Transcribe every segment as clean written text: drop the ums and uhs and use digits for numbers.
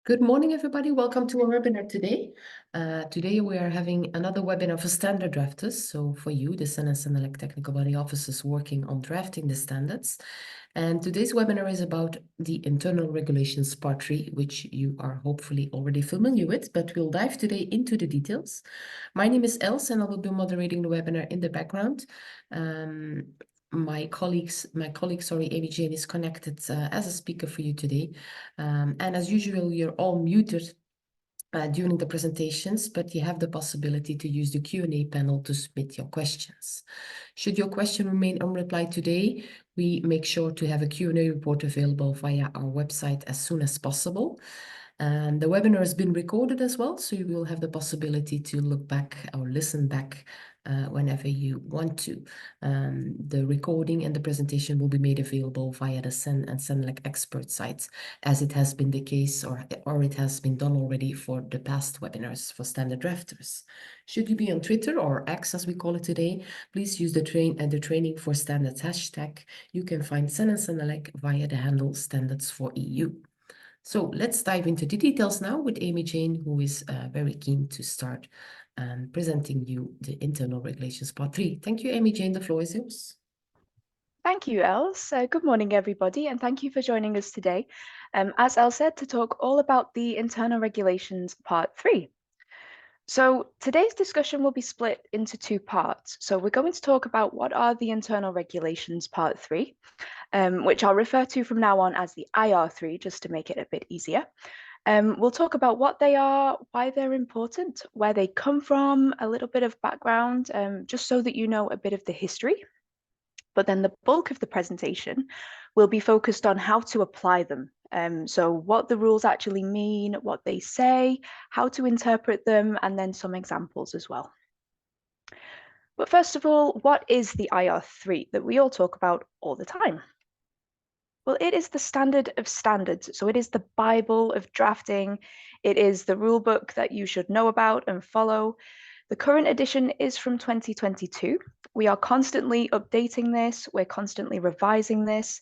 Good morning, everybody. Welcome to our webinar today. Today we are having another webinar for standard drafters. So for you, the CEN-CENELEC technical body officers working on drafting the standards. And today's webinar is about the internal regulations part 3, which you are hopefully already familiar with, but we'll dive today into the details. My name is Els and I will be moderating the webinar in the background. My colleague, Amy Jayne, is connected as a speaker for you today. And as usual, you're all muted during the presentations, but you have the possibility to use the Q&A panel to submit your questions. Should your question remain unreplied today, we make sure to have a Q&A report available via our website as soon as possible. And the webinar has been recorded as well, so you will have the possibility to look back or listen back whenever you want to. The recording and the presentation will be made available via the CEN-CENELEC expert sites, as it has been the case or it has been done already for the past webinars for standard drafters. Should you be on Twitter or X, as we call it today, please use the training for standards hashtag. You can find CEN-CENELEC via the handle standards for EU. So let's dive into the details now with Amy Jayne, who is very keen to start presenting you the internal regulations part 3. Thank you, Amy Jayne. The floor is yours. Thank you, Els. Good morning, everybody, and thank you for joining us today. As Els said, to talk all about the internal regulations part 3. So today's discussion will be split into two parts. So we're going to talk about what are the internal regulations part 3, which I'll refer to from now on as the IR3, just to make it a bit easier. We'll talk about what they are, why they're important, where they come from, a little bit of background, just so that you know a bit of the history. But then the bulk of the presentation will be focused on how to apply them. So what the rules actually mean, what they say, how to interpret them, and then some examples as well. But first of all, what is the IR3 that we all talk about all the time? Well, it is the standard of standards. So it is the Bible of drafting. It is the rule book that you should know about and follow. The current edition is from 2022. We are constantly updating this. We're constantly revising this.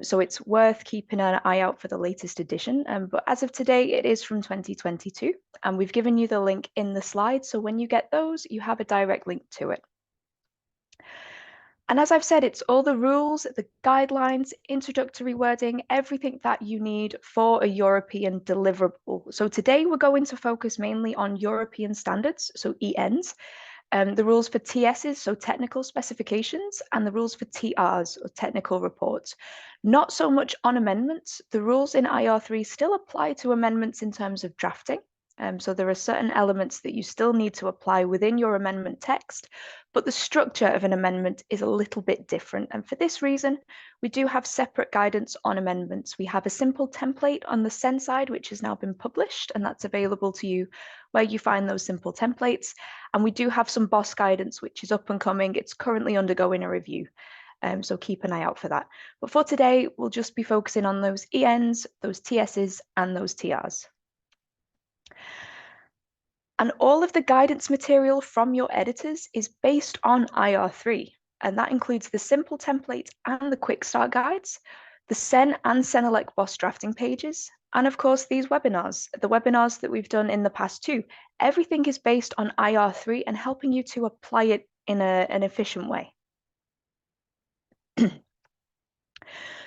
So it's worth keeping an eye out for the latest edition. But as of today, it is from 2022. And we've given you the link in the slide. So when you get those, you have a direct link to it. And as I've said, it's all the rules, the guidelines, introductory wording, everything that you need for a European deliverable. So today we're going to focus mainly on European standards, so ENs, the rules for TSs, so technical specifications, and the rules for TRs, or technical reports. Not so much on amendments. The rules in IR3 still apply to amendments in terms of drafting. So there are certain elements that you still need to apply within your amendment text, but the structure of an amendment is a little bit different. And for this reason, we do have separate guidance on amendments. We have a simple template on the CEN side, which has now been published, and that's available to you where you find those simple templates. And we do have some BOSS guidance, which is up and coming. It's currently undergoing a review. So keep an eye out for that. But for today, we'll just be focusing on those ENs, those TSs, and those TRs. And all of the guidance material from your editors is based on IR3, and that includes the simple template and the quick start guides, the CEN and CENELEC BOSS drafting pages, and of course these webinars, the webinars that we've done in the past too. Everything is based on IR3 and helping you to apply it in an efficient way.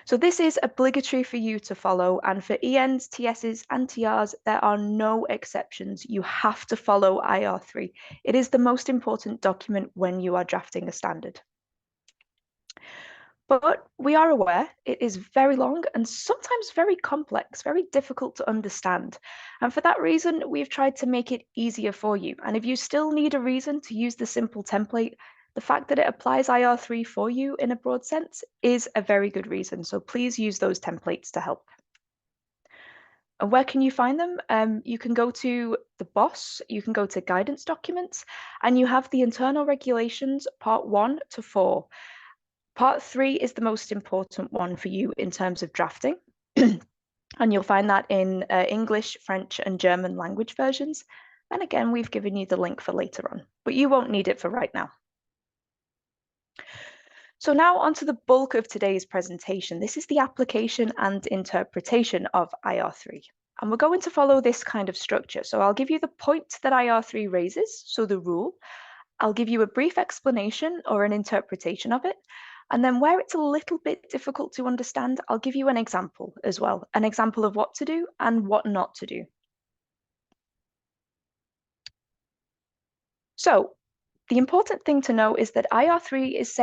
So this is obligatory for you to follow, and for ENs, TSs, and TRs, there are no exceptions. You have to follow IR3. It is the most important document when you are drafting a standard. But we are aware it is very long and sometimes very complex, very difficult to understand. And for that reason, we've tried to make it easier for you. And if you still need a reason to use the simple template, the fact that it applies IR3 for you in a broad sense is a very good reason. So please use those templates to help. And where can you find them? You can go to the BOSS, you can go to guidance documents, and you have the internal regulations part 1 to 4. Part 3 is the most important one for you in terms of drafting. And you'll find that in English, French, and German language versions. And again, we've given you the link for later on, but you won't need it for right now. So now onto the bulk of today's presentation. This is the application and interpretation of IR3. And we're going to follow this kind of structure. So I'll give you the point that IR3 raises, so the rule. I'll give you a brief explanation or an interpretation of it. And then where it's a little bit difficult to understand, I'll give you an example as well, an example of what to do and what not to do. So the important thing to know is that IR3 is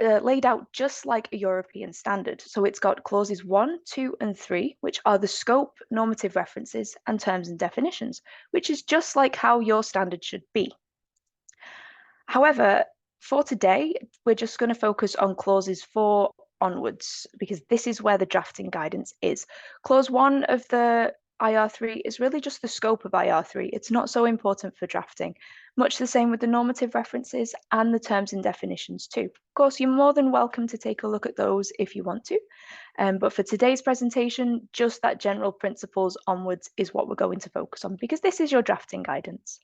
laid out just like a European standard. So it's got clauses 1, 2, and 3, which are the scope, normative references, and terms and definitions, which is just like how your standard should be. However, for today, we're just going to focus on clauses 4 onwards, because this is where the drafting guidance is. Clause 1 of the IR3 is really just the scope of IR3. It's not so important for drafting. Much the same with the normative references and the terms and definitions too. Of course, you're more than welcome to take a look at those if you want to. But for today's presentation, just that general principles onwards is what we're going to focus on, because this is your drafting guidance.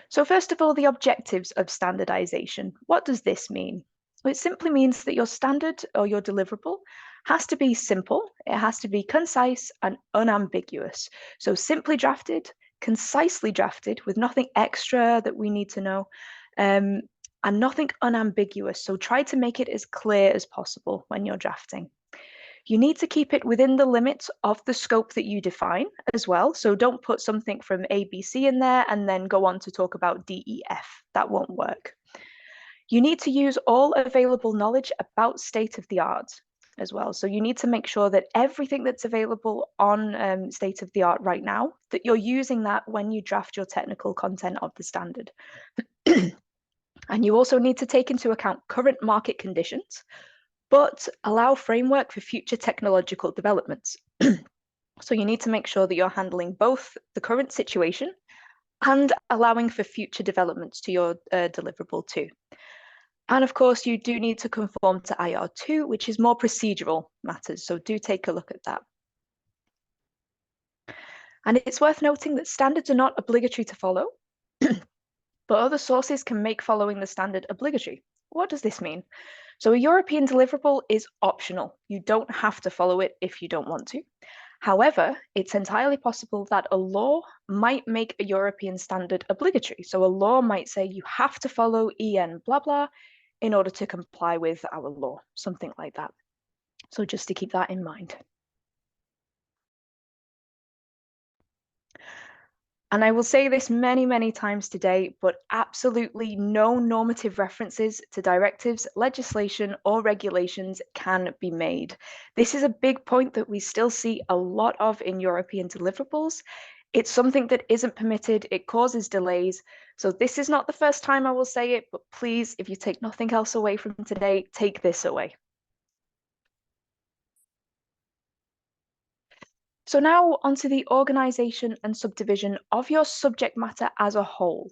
So first of all, the objectives of standardization. What does this mean? Well, it simply means that your standard or your deliverable has to be simple, it has to be concise and unambiguous. So simply drafted, concisely drafted with nothing extra that we need to know, and nothing unambiguous. So try to make it as clear as possible when you're drafting. You need to keep it within the limits of the scope that you define as well. So don't put something from ABC in there and then go on to talk about DEF. That won't work. You need to use all available knowledge about state of the art as well. So you need to make sure that everything that's available on state of the art right now, that you're using that when you draft your technical content of the standard. And you also need to take into account current market conditions, but allow framework for future technological developments. So you need to make sure that you're handling both the current situation and allowing for future developments to your deliverable too. And of course, you do need to conform to IR2, which is more procedural matters. So do take a look at that. And it's worth noting that standards are not obligatory to follow, but other sources can make following the standard obligatory. What does this mean? So a European deliverable is optional. You don't have to follow it if you don't want to. However, it's entirely possible that a law might make a European standard obligatory. So a law might say you have to follow EN blah blah in order to comply with our law, something like that. So just to keep that in mind. And I will say this many, many times today, but absolutely no normative references to directives, legislation, or regulations can be made. This is a big point that we still see a lot of in European deliverables. It's something that isn't permitted, it causes delays. So this is not the first time I will say it, but please, if you take nothing else away from today, take this away. So now onto the organization and subdivision of your subject matter as a whole.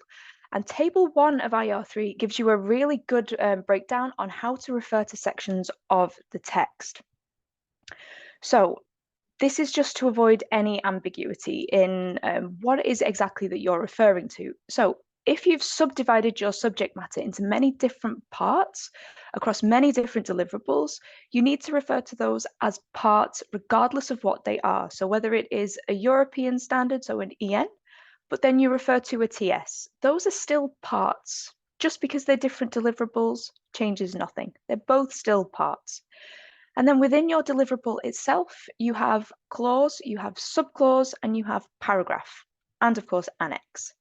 And table 1 of IR3 gives you a really good breakdown on how to refer to sections of the text. So this is just to avoid any ambiguity in what it is exactly that you're referring to. So if you've subdivided your subject matter into many different parts across many different deliverables, you need to refer to those as parts regardless of what they are. So whether it is a European standard, so an EN, but then you refer to a TS, those are still parts. Just because they're different deliverables changes nothing. They're both still parts. And then within your deliverable itself, you have clause, you have subclause, and you have paragraph, and of course, annex.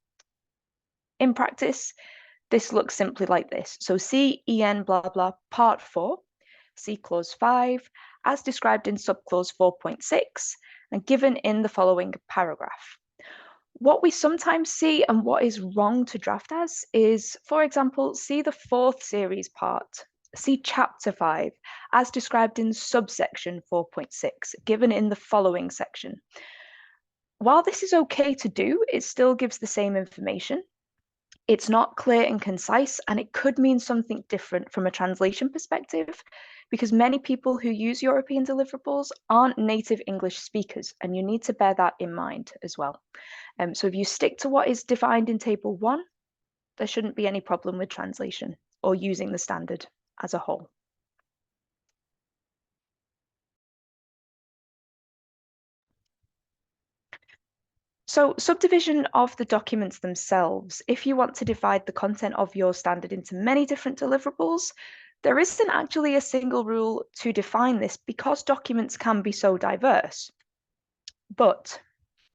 In practice, this looks simply like this. So CEN blah blah part 4, see clause 5, as described in subclause 4.6, and given in the following paragraph. What we sometimes see and what is wrong to draft as is, for example, see the 4th series part. See chapter 5, as described in subsection 4.6, given in the following section. While this is okay to do, it still gives the same information. It's not clear and concise, and it could mean something different from a translation perspective, because many people who use European deliverables aren't native English speakers, and you need to bear that in mind as well. So if you stick to what is defined in table 1, there shouldn't be any problem with translation or using the standard as a whole. So subdivision of the documents themselves, if you want to divide the content of your standard into many different deliverables, there isn't actually a single rule to define this because documents can be so diverse. But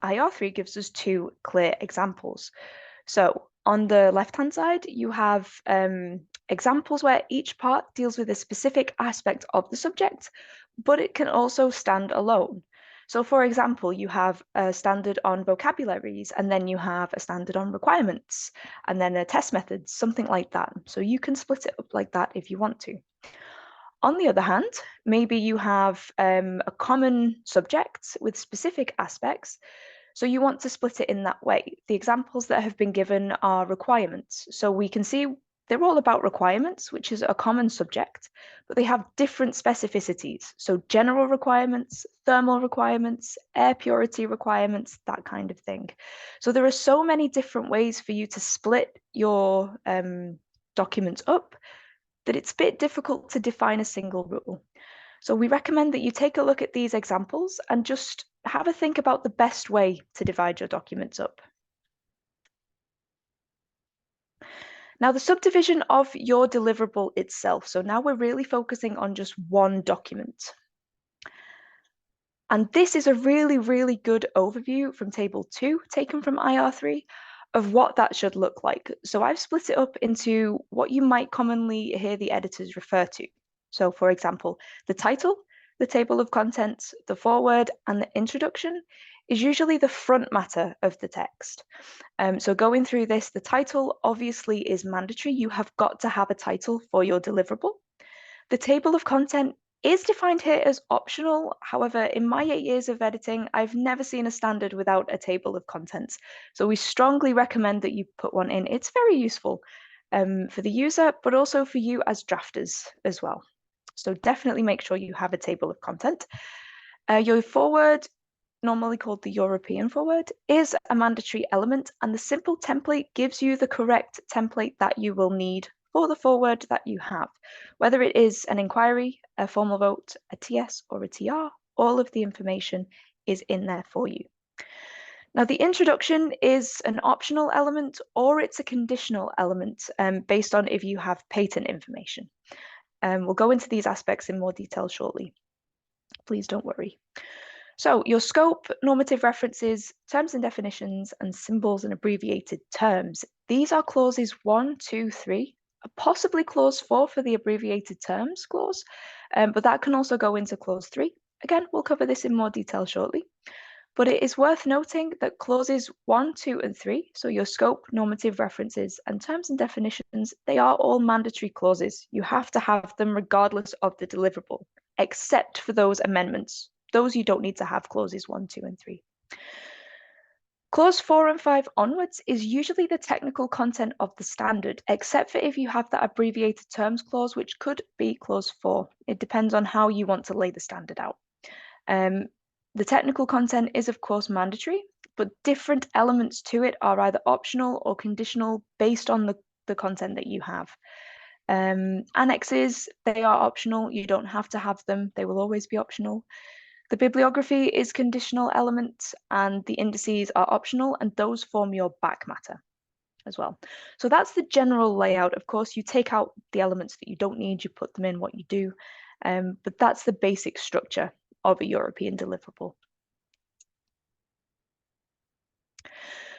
IR3 gives us two clear examples. So on the left-hand side, you have examples where each part deals with a specific aspect of the subject, but it can also stand alone. So for example, you have a standard on vocabularies, and then you have a standard on requirements, and then a test methods, something like that. So you can split it up like that if you want to. On the other hand, maybe you have a common subject with specific aspects, so you want to split it in that way. The examples that have been given are requirements. So we can see they're all about requirements, which is a common subject, but they have different specificities. So general requirements, thermal requirements, air purity requirements, that kind of thing. So there are so many different ways for you to split your documents up that it's a bit difficult to define a single rule. So we recommend that you take a look at these examples and just have a think about the best way to divide your documents up. Now, the subdivision of your deliverable itself. So now we're really focusing on just one document. And this is a really, really good overview from table 2, taken from IR3, of what that should look like. So I've split it up into what you might commonly hear the editors refer to. So for example, the title, the table of contents, the foreword, and the introduction is usually the front matter of the text. So going through this, the title obviously is mandatory. You have got to have a title for your deliverable. The table of content is defined here as optional. However, in my 8 years of editing, I've never seen a standard without a table of contents. So we strongly recommend that you put one in. It's very useful for the user, but also for you as drafters as well. So definitely make sure you have a table of content. Your foreword, normally called the European foreword, is a mandatory element, and the simple template gives you the correct template that you will need for the foreword that you have. Whether it is an inquiry, a formal vote, a TS, or a TR, all of the information is in there for you. Now, the introduction is an optional element or it's a conditional element based on if you have patent information. We'll go into these aspects in more detail shortly. Please don't worry. So your scope, normative references, terms and definitions, and symbols and abbreviated terms. These are clauses 1, 2, 3, possibly clause 4 for the abbreviated terms clause, but that can also go into clause 3. Again, we'll cover this in more detail shortly. But it is worth noting that clauses 1, 2, and 3, so your scope, normative references, and terms and definitions, they are all mandatory clauses. You have to have them regardless of the deliverable, except for those amendments. Those you don't need to have clauses 1, 2, and 3. Clause 4 and 5 onwards is usually the technical content of the standard, except for if you have that abbreviated terms clause, which could be clause 4. It depends on how you want to lay the standard out. The technical content is, of course, mandatory, but different elements to it are either optional or conditional based on the content that you have. Annexes, they are optional. You don't have to have them. They will always be optional. The bibliography is conditional elements, and the indices are optional, and those form your back matter as well. So that's the general layout. Of course, you take out the elements that you don't need, you put them in what you do, but that's the basic structure of a European deliverable.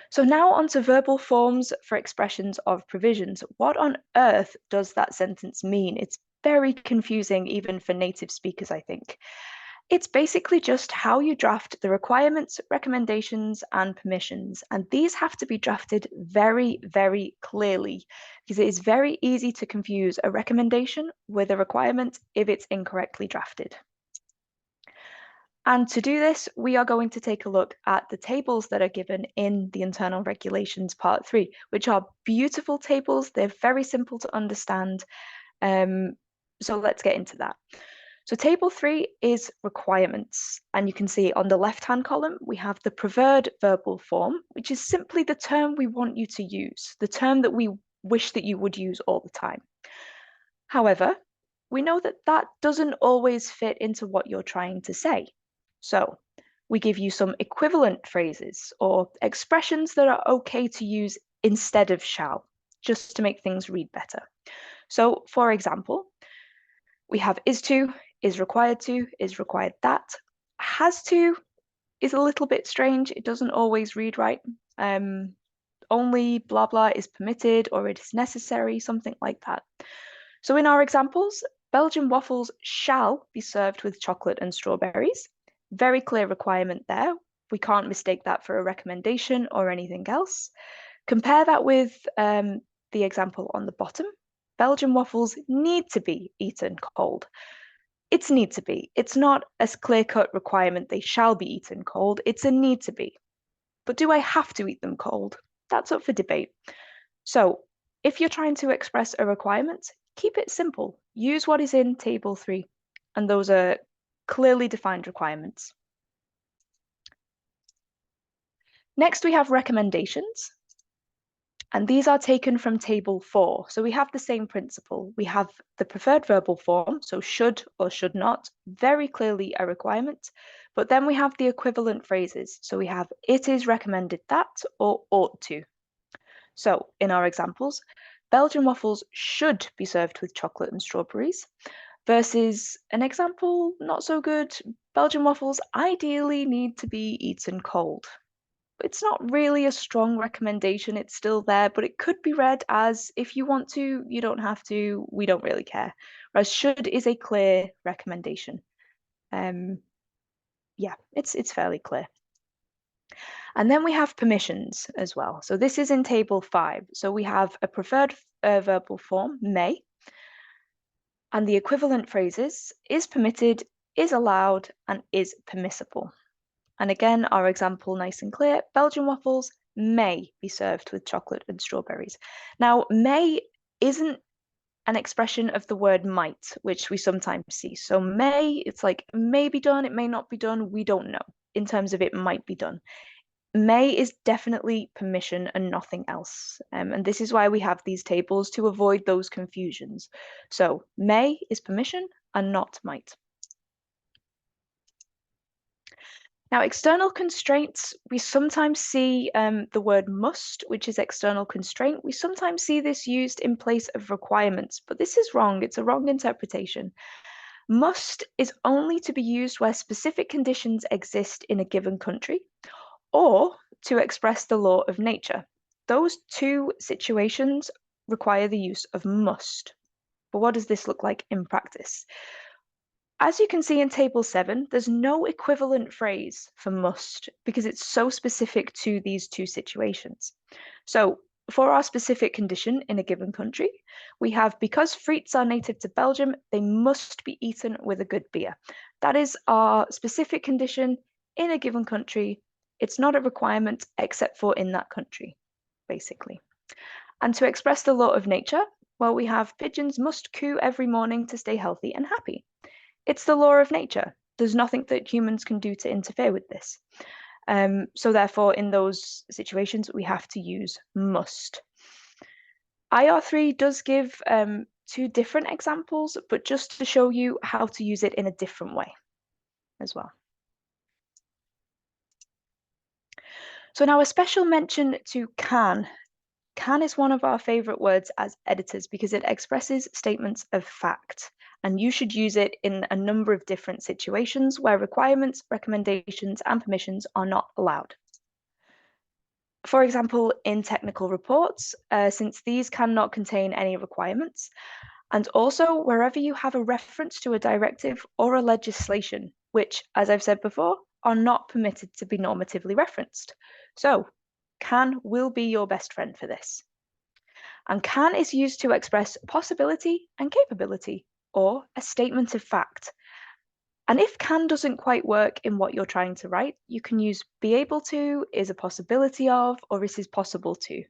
So now onto verbal forms for expressions of provisions. What on earth does that sentence mean? It's very confusing even for native speakers, I think. It's basically just how you draft the requirements, recommendations, and permissions. And these have to be drafted very, very clearly because it is very easy to confuse a recommendation with a requirement if it's incorrectly drafted. And to do this, we are going to take a look at the tables that are given in the Internal Regulations Part 3, which are beautiful tables. They're very simple to understand. So let's get into that. So table 3 is requirements. And you can see on the left-hand column, we have the preferred verbal form, which is simply the term we want you to use, the term that we wish that you would use all the time. However, we know that that doesn't always fit into what you're trying to say. So we give you some equivalent phrases or expressions that are okay to use instead of shall, just to make things read better. So, for example, we have is to, is required that. Has to is a little bit strange. It doesn't always read right. Only blah blah is permitted, or it is necessary, something like that. So in our examples, Belgian waffles shall be served with chocolate and strawberries. Very clear requirement there. We can't mistake that for a recommendation or anything else. Compare that with the example on the bottom. Belgian waffles need to be eaten cold. It's need to be. It's not a clear-cut requirement they shall be eaten cold. It's a need to be. But do I have to eat them cold? That's up for debate. So if you're trying to express a requirement, keep it simple. Use what is in table 3, and those are clearly defined requirements. Next, we have recommendations, and these are taken from table 4. So we have the same principle. We have the preferred verbal form, so should or should not, very clearly a requirement. But then we have the equivalent phrases. So we have it is recommended that or ought to. So in our examples, Belgian waffles should be served with chocolate and strawberries versus an example not so good, Belgian waffles ideally need to be eaten cold. It's not really a strong recommendation, it's still there, but it could be read as if you want to, you don't have to, we don't really care. Whereas should is a clear recommendation. Yeah, it's fairly clear. And then we have permissions as well. So this is in table 5. So we have a preferred verbal form, may, and the equivalent phrases is permitted, is allowed, and is permissible. And again, our example nice and clear, Belgian waffles may be served with chocolate and strawberries. Now, may isn't an expression of the word might, which we sometimes see. So may, it's like may be done, it may not be done, we don't know in terms of it might be done. May is definitely permission and nothing else. And this is why we have these tables to avoid those confusions. So may is permission and not might. Now, external constraints, we sometimes see the word must, which is external constraint. We sometimes see this used in place of requirements, but this is wrong. It's a wrong interpretation. Must is only to be used where specific conditions exist in a given country, or to express the law of nature. Those two situations require the use of must. But what does this look like in practice? As you can see in table 7, there's no equivalent phrase for must because it's so specific to these two situations. So for our specific condition in a given country, we have because frites are native to Belgium, they must be eaten with a good beer. That is our specific condition in a given country. It's not a requirement except for in that country, basically. And to express the law of nature, well, we have pigeons must coo every morning to stay healthy and happy. It's the law of nature. There's nothing that humans can do to interfere with this. So therefore, in those situations, we have to use must. IR3 does give 2 different examples, but just to show you how to use it in a different way as well. So now a special mention to can. Can is one of our favorite words as editors because it expresses statements of fact, and you should use it in a number of different situations where requirements, recommendations, and permissions are not allowed. For example, in technical reports, since these cannot contain any requirements, and also wherever you have a reference to a directive or a legislation, which, as I've said before, are not permitted to be normatively referenced. So can will be your best friend for this. And can is used to express possibility and capability, or a statement of fact. And if can doesn't quite work in what you're trying to write, you can use be able to, is a possibility of, or it is possible to.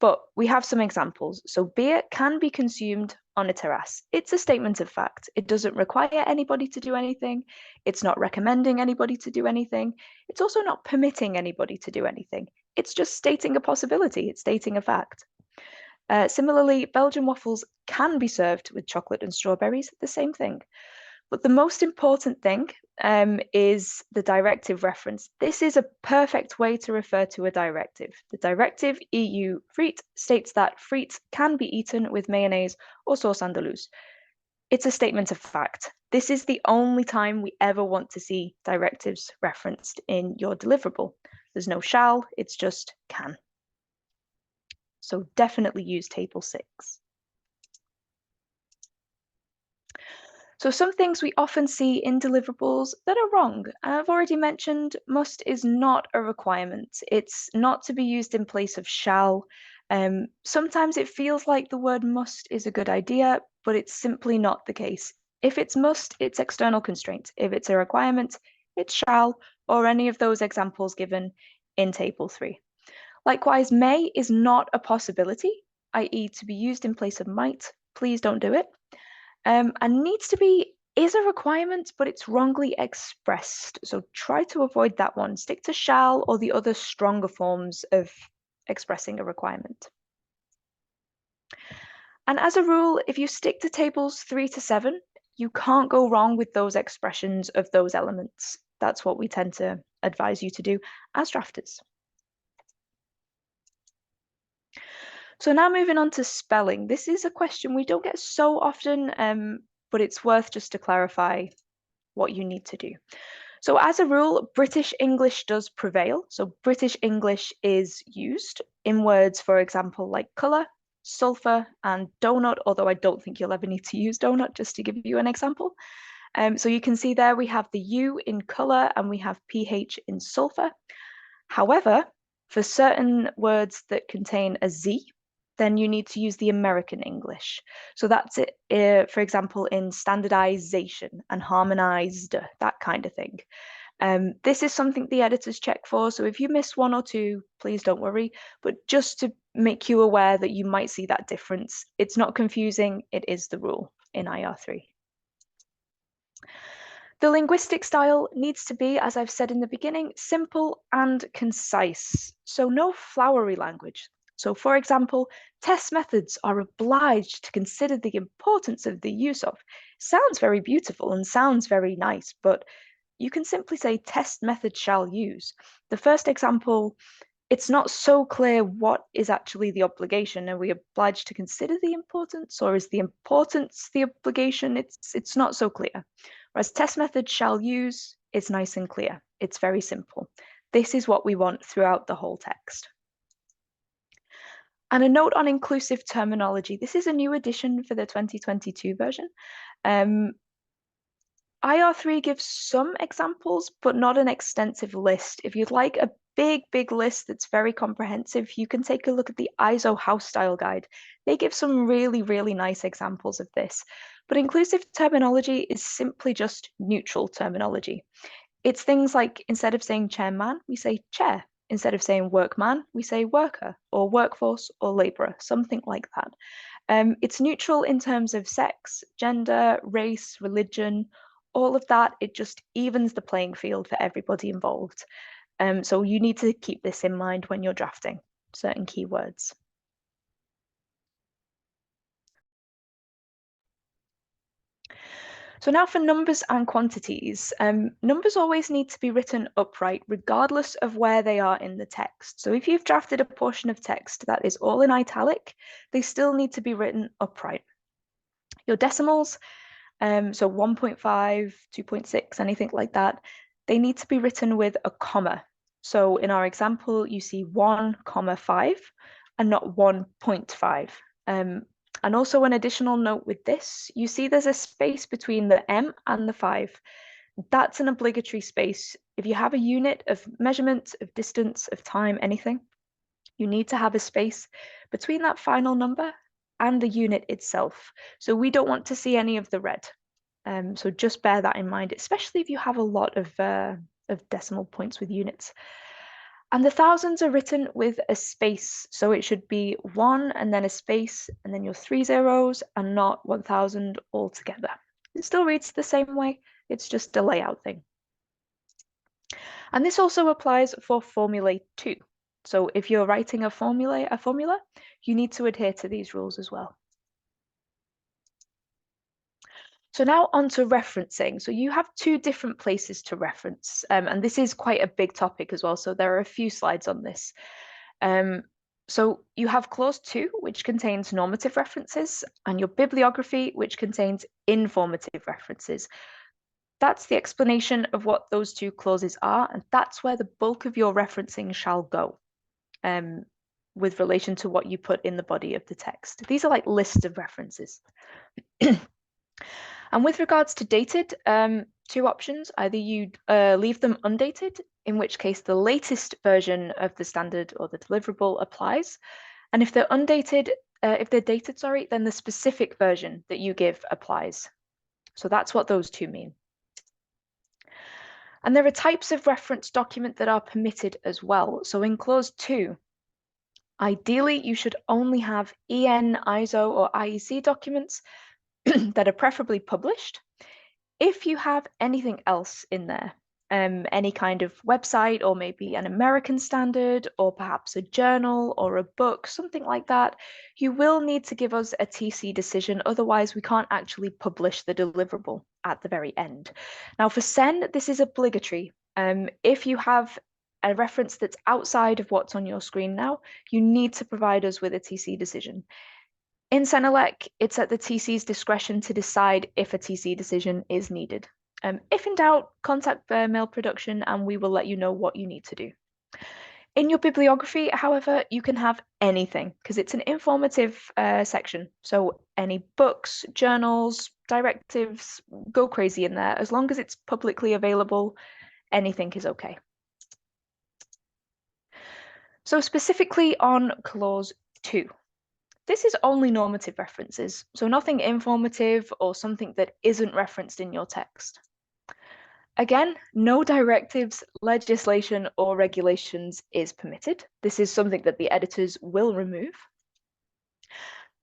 But we have some examples. So beer can be consumed on a terrace. It's a statement of fact. It doesn't require anybody to do anything. It's not recommending anybody to do anything. It's also not permitting anybody to do anything. It's just stating a possibility. It's stating a fact. Similarly, Belgian waffles can be served with chocolate and strawberries, the same thing. But the most important thing is the directive reference. This is a perfect way to refer to a directive. The directive EU frite states that frites can be eaten with mayonnaise or sauce andalouse. It's a statement of fact. This is the only time we ever want to see directives referenced in your deliverable. There's no shall, it's just can. So definitely use table 6. So some things we often see in deliverables that are wrong. I've already mentioned must is not a requirement. It's not to be used in place of shall. Sometimes it feels like the word must is a good idea, but it's simply not the case. If it's must, it's external constraint. If it's a requirement, it's shall, or any of those examples given in table 3. Likewise, may is not a possibility, i.e. to be used in place of might. Please don't do it. And needs to be is a requirement, but it's wrongly expressed. So try to avoid that one. Stick to shall or the other stronger forms of expressing a requirement. And as a rule, if you stick to tables 3 to 7, you can't go wrong with those expressions of those elements. That's what we tend to advise you to do as drafters. So now moving on to spelling. This is a question we don't get so often, but it's worth just to clarify what you need to do. So as a rule, British English does prevail. So British English is used in words, for example, like colour, sulphur, and donut, although I don't think you'll ever need to use donut, just to give you an example. So you can see there we have the U in colour and we have PH in sulphur. However, for certain words that contain a Z, then you need to use the American English. So that's it, for example, in standardization and harmonized, that kind of thing. This is something the editors check for, so if you miss one or two, please don't worry, but just to make you aware that you might see that difference. It's not confusing, it is the rule in IR3. The linguistic style needs to be, as I've said in the beginning, simple and concise, so no flowery language. So for example, test methods are obliged to consider the importance of the use of. Sounds very beautiful and sounds very nice, but you can simply say test method shall use. The first example, it's not so clear what is actually the obligation. Are we obliged to consider the importance, or is the importance the obligation? It's not so clear. Whereas test method shall use is nice and clear. It's very simple. This is what we want throughout the whole text. And a note on inclusive terminology. This is a new addition for the 2022 version. IR3 gives some examples, but not an extensive list. If you'd like a big list that's very comprehensive, you can take a look at the ISO house style guide. They give some really nice examples of this. But inclusive terminology is simply just neutral terminology. It's things like instead of saying chairman, we say chair. Instead of saying workman, we say worker or workforce or labourer, something like that. It's neutral in terms of sex, gender, race, religion, all of that. It just evens the playing field for everybody involved. So you need to keep this in mind when you're drafting certain keywords. So now for numbers and quantities. Numbers always need to be written upright, regardless of where they are in the text. So if you've drafted a portion of text that is all in italic, they still need to be written upright. Your decimals, so 1.5, 2.6, anything like that, they need to be written with a comma. So in our example, you see 1,5 and not 1.5. And also an additional note with this, you see there's a space between the M and the 5. That's an obligatory space. If you have a unit of measurement, of distance, of time, anything, you need to have a space between that final number and the unit itself. So we don't want to see any of the red. So just bear that in mind, especially if you have a lot of decimal points with units. And the thousands are written with a space. So it should be 1 and then a space and then your 3 zeros and not 1000 altogether. It still reads the same way. It's just a layout thing. And this also applies for formulae too. So if you're writing a formula, you need to adhere to these rules as well. So now on to referencing. So you have two different places to reference, and this is quite a big topic as well. So there are a few slides on this. So you have clause 2, which contains normative references, and your bibliography, which contains informative references. That's the explanation of what those two clauses are, and that's where the bulk of your referencing shall go, with relation to what you put in the body of the text. These are like lists of references. And with regards to dated, two options. Either you leave them undated, in which case the latest version of the standard or the deliverable applies. And if they're undated, if they're dated, sorry, then the specific version that you give applies. So that's what those two mean. And there are types of reference document that are permitted as well. So in clause 2, ideally you should only have EN, ISO, or IEC documents that are preferably published. If you have anything else in there, any kind of website or maybe an American standard or perhaps a journal or a book, something like that, you will need to give us a TC decision. Otherwise, we can't actually publish the deliverable at the very end. Now for CEN, this is obligatory. If you have a reference that's outside of what's on your screen now, you need to provide us with a TC decision. In CENELEC, it's at the TC's discretion to decide if a TC decision is needed. If in doubt, contact mail production and we will let you know what you need to do. In your bibliography, however, you can have anything because it's an informative section. So any books, journals, directives, go crazy in there. As long as it's publicly available, anything is okay. So specifically on clause 2. This is only normative references, so nothing informative or something that isn't referenced in your text. Again, no directives, legislation, or regulations is permitted. This is something that the editors will remove.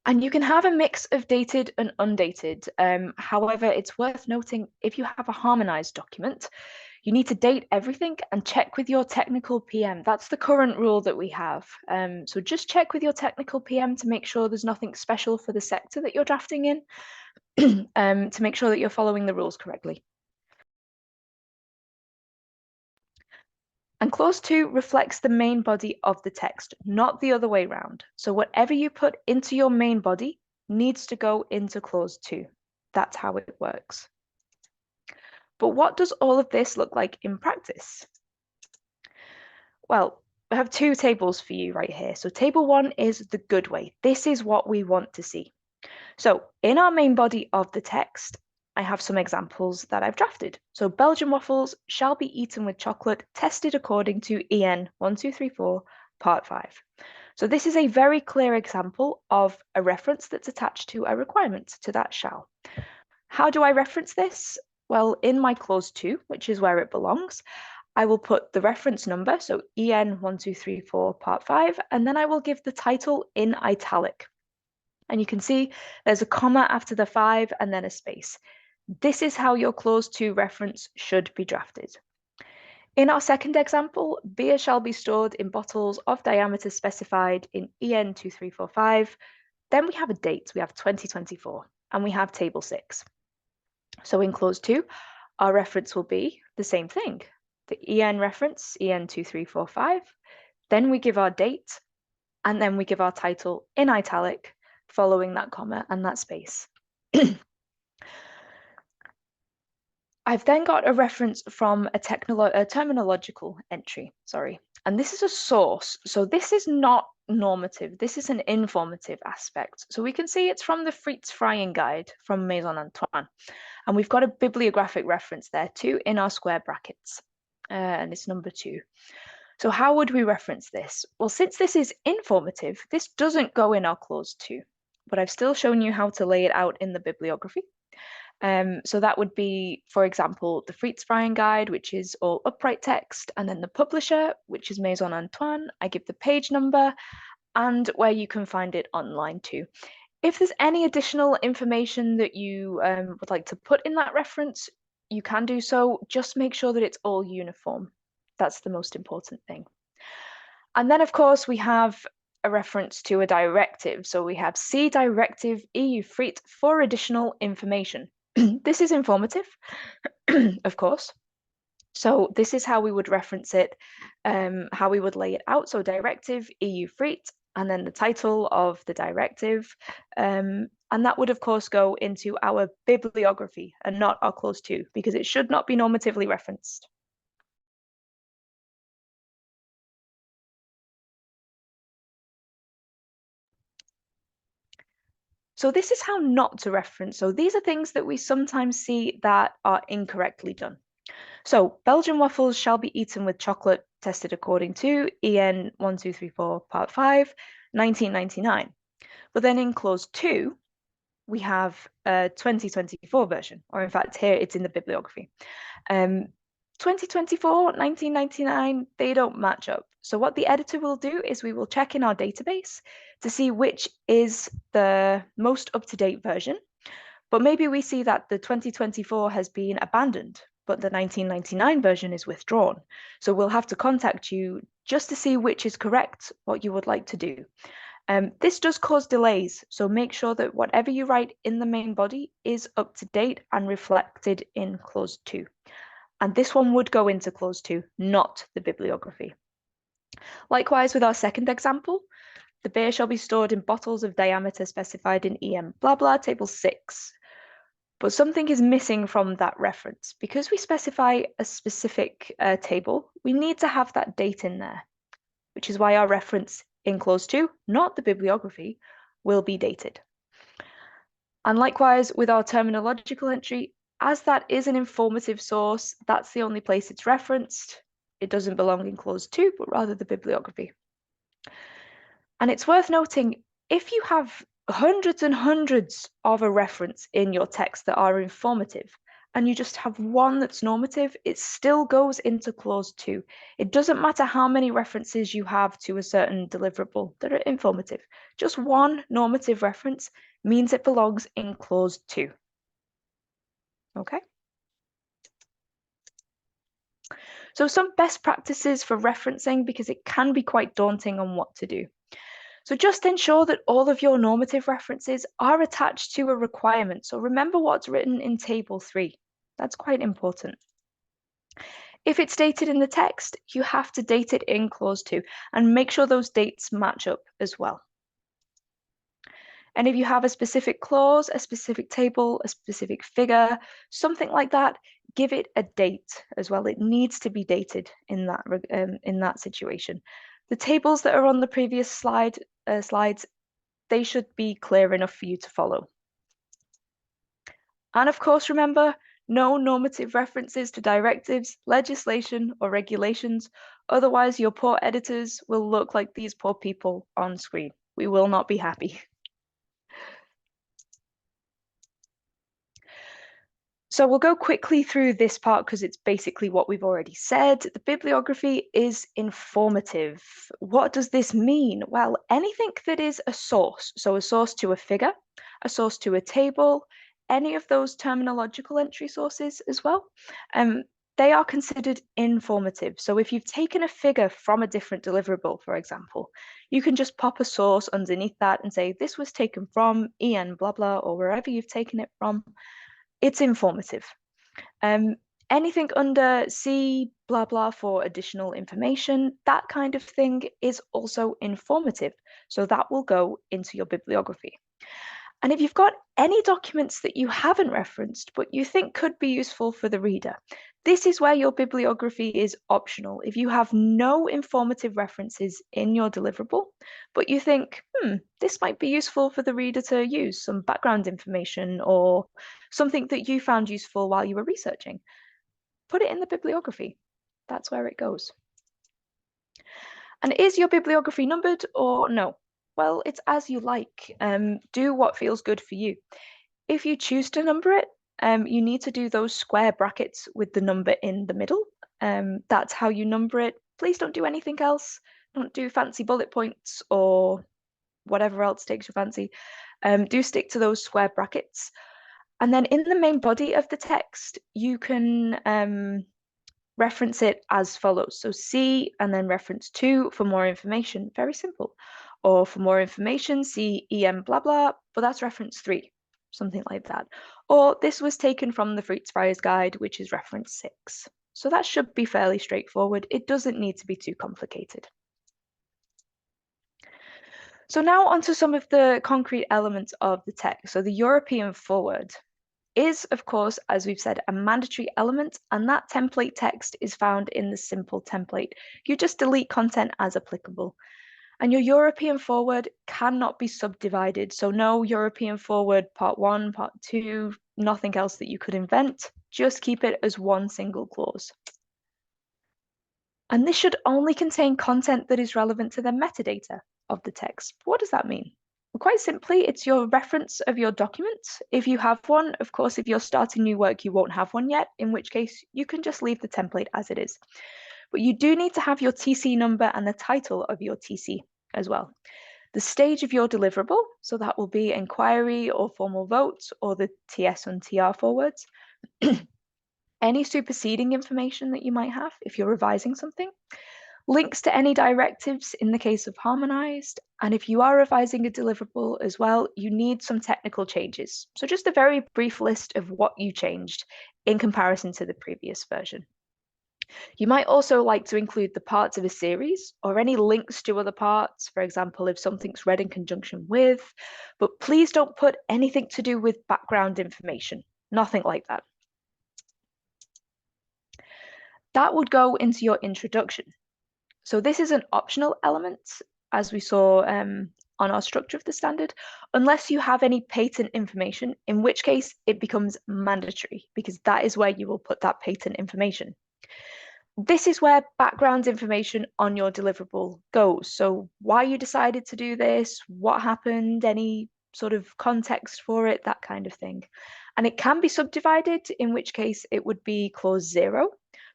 And you can have a mix of dated and undated. However, it's worth noting if you have a harmonized document, you need to date everything and check with your technical PM. That's the current rule that we have. So just check with your technical PM to make sure there's nothing special for the sector that you're drafting in, to make sure that you're following the rules correctly. And clause 2 reflects the main body of the text, not the other way around. So whatever you put into your main body needs to go into clause 2. That's how it works. But what does all of this look like in practice? Well, I have two tables for you right here. So table 1 is the good way. This is what we want to see. So in our main body of the text, I have some examples that I've drafted. So Belgian waffles shall be eaten with chocolate, tested according to EN 1234, part 5. So this is a very clear example of a reference that's attached to a requirement to that shall. How do I reference this? Well, in my clause 2, which is where it belongs, I will put the reference number, so EN 1234 part 5, and then I will give the title in italic. And you can see there's a comma after the 5 and then a space. This is how your clause 2 reference should be drafted. In our second example, beer shall be stored in bottles of diameter specified in EN 2345. Then we have a date, we have 2024, and we have table 6. So in clause 2, our reference will be the same thing. The EN reference, EN 2345, then we give our date, and then we give our title in italic, following that comma and that space. I've then got a reference from a terminological entry, and this is a source. So this is not normative, this is an informative aspect. So we can see it's from the Frites Frying Guide from Maison Antoine. And we've got a bibliographic reference there too in our square brackets, and it's number 2. So how would we reference this? Well, since this is informative, this doesn't go in our clause 2, but I've still shown you how to lay it out in the bibliography. So that would be, for example, the Frites Frying Guide, which is all upright text, and then the publisher, which is Maison Antoine. I give the page number and where you can find it online too. If there's any additional information that you would like to put in that reference, you can do so. Just make sure that it's all uniform. That's the most important thing. And then, of course, we have a reference to a directive. So we have see directive EU Frites for additional information. This is informative, of course. So this is how we would reference it, how we would lay it out. So directive EU3, and then the title of the directive. And that would, of course, go into our bibliography and not our clause 2, because it should not be normatively referenced. So this is how not to reference. So these are things that we sometimes see that are incorrectly done. So Belgian waffles shall be eaten with chocolate, tested according to EN 1234 part 5, 1999. But then in clause 2, we have a 2024 version, or in fact here it's in the bibliography. 2024, 1999, they don't match up. So what the editor will do is we will check in our database to see which is the most up-to-date version. But maybe we see that the 2024 has been abandoned, but the 1999 version is withdrawn. So we'll have to contact you just to see which is correct, what you would like to do. This does cause delays, so make sure that whatever you write in the main body is up to date and reflected in clause 2. And this one would go into clause 2, not the bibliography. Likewise, with our second example, the beer shall be stored in bottles of diameter specified in EM blah blah table 6. But something is missing from that reference. Because we specify a specific table, we need to have that date in there, which is why our reference in clause 2, not the bibliography, will be dated. And likewise, with our terminological entry, as that is an informative source, that's the only place it's referenced. It doesn't belong in clause 2, but rather the bibliography. And it's worth noting, if you have hundreds and hundreds of a reference in your text that are informative, and you just have one that's normative, it still goes into clause 2. It doesn't matter how many references you have to a certain deliverable that are informative. Just one normative reference means it belongs in clause 2. Okay? So some best practices for referencing, because it can be quite daunting on what to do. So just ensure that all of your normative references are attached to a requirement. So remember what's written in table 3. That's quite important. If it's dated in the text, you have to date it in clause 2 and make sure those dates match up as well. And if you have a specific clause, a specific table, a specific figure, something like that, give it a date as well. It needs to be dated in that situation. The tables that are on the previous slides, they should be clear enough for you to follow. And of course, remember, no normative references to directives, legislation, or regulations. Otherwise, your poor editors will look like these poor people on screen. We will not be happy. So we'll go quickly through this part because it's basically what we've already said. The bibliography is informative. What does this mean? Well, anything that is a source, so a source to a figure, a source to a table, any of those terminological entry sources as well, they are considered informative. So if you've taken a figure from a different deliverable, for example, you can just pop a source underneath that and say, this was taken from EN blah blah, or wherever you've taken it from. It's informative. Anything under C blah blah for additional information, that kind of thing is also informative. So that will go into your bibliography. And if you've got any documents that you haven't referenced, but you think could be useful for the reader, this is where your bibliography is optional. If you have no informative references in your deliverable, but you think, this might be useful for the reader to use, some background information or something that you found useful while you were researching, put it in the bibliography. That's where it goes. And is your bibliography numbered or no? Well, it's as you like. Do what feels good for you. If you choose to number it, you need to do those square brackets with the number in the middle. That's how you number it. Please don't do anything else. Don't do fancy bullet points or whatever else takes your fancy. Do stick to those square brackets. And then in the main body of the text, you can reference it as follows. So see and then reference 2 for more information. Very simple. Or for more information, see EM blah blah, but that's reference 3, something like that. or this was taken from the Fruits Friars Guide, which is reference 6. So that should be fairly straightforward. It doesn't need to be too complicated. So now onto some of the concrete elements of the text. So the European forward is, of course, as we've said, a mandatory element, and that template text is found in the simple template. You just delete content as applicable. And your European forward cannot be subdivided. So no European forward part 1, part 2, nothing else that you could invent. Just keep it as one single clause. And this should only contain content that is relevant to the metadata of the text. What does that mean? Well, quite simply, it's your reference of your document. If you have one, of course, if you're starting new work, you won't have one yet, in which case you can just leave the template as it is. But you do need to have your TC number and the title of your TC as well. The stage of your deliverable, so that will be inquiry or formal votes or the TS and TR forwards. Any superseding information that you might have if you're revising something, links to any directives in the case of harmonized, and if you are revising a deliverable as well, you need some technical changes. So just a very brief list of what you changed in comparison to the previous version. You might also like to include the parts of a series or any links to other parts, for example, if something's read in conjunction with, but please don't put anything to do with background information, nothing like that. That would go into your introduction. So this is an optional element, as we saw on our structure of the standard, unless you have any patent information, in which case it becomes mandatory, because that is where you will put that patent information. This is where background information on your deliverable goes. So why you decided to do this, what happened, any sort of context for it, that kind of thing. And it can be subdivided, in which case it would be clause 0.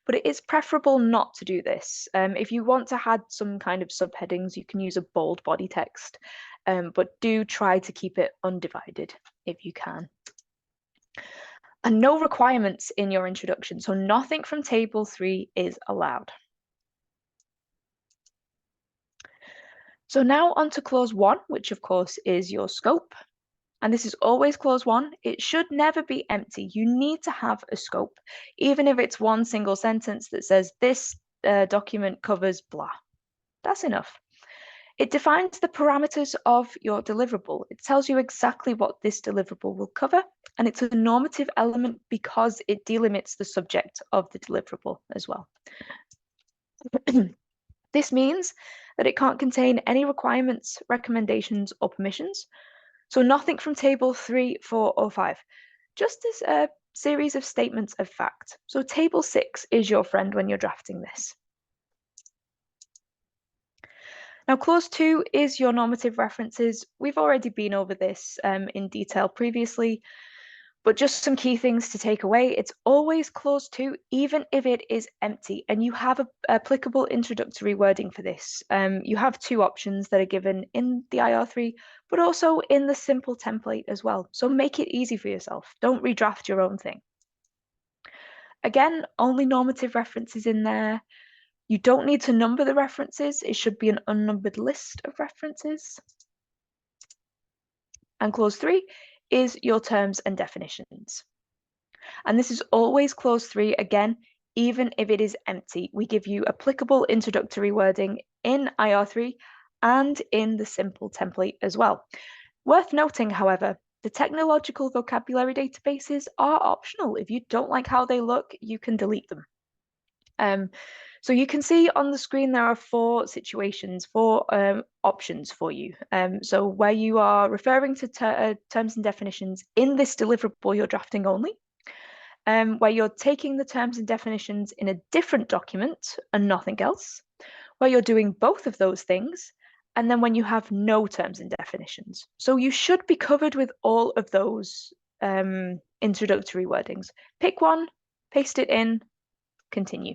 But it is preferable not to do this. If you want to add some kind of subheadings, you can use a bold body text, but do try to keep it undivided if you can. And no requirements in your introduction, so nothing from table 3 is allowed. So now on to clause 1, which of course is your scope. And this is always clause 1. It should never be empty. You need to have a scope, even if it's one single sentence that says this document covers blah. That's enough. It defines the parameters of your deliverable. It tells you exactly what this deliverable will cover, and it's a normative element because it delimits the subject of the deliverable as well. This means that it can't contain any requirements, recommendations, or permissions. So nothing from table 3, 4, or 5, just as a series of statements of fact. So table 6 is your friend when you're drafting this. Now, clause 2 is your normative references. We've already been over this in detail previously, but just some key things to take away. It's always clause 2, even if it is empty, and you have applicable introductory wording for this. You have 2 options that are given in the IR3, but also in the simple template as well. So make it easy for yourself. Don't redraft your own thing. Again, only normative references in there. You don't need to number the references. It should be an unnumbered list of references. And clause 3 is your terms and definitions. And this is always clause 3, again, even if it is empty. We give you applicable introductory wording in IR3 and in the simple template as well. Worth noting, however, the technological vocabulary databases are optional. If you don't like how they look, you can delete them. So you can see on the screen there are 4 situations, 4 options for you. So where you are referring to terms and definitions in this deliverable you're drafting only, where you're taking the terms and definitions in a different document and nothing else, where you're doing both of those things, and then when you have no terms and definitions. So you should be covered with all of those introductory wordings. Pick one, paste it in, continue.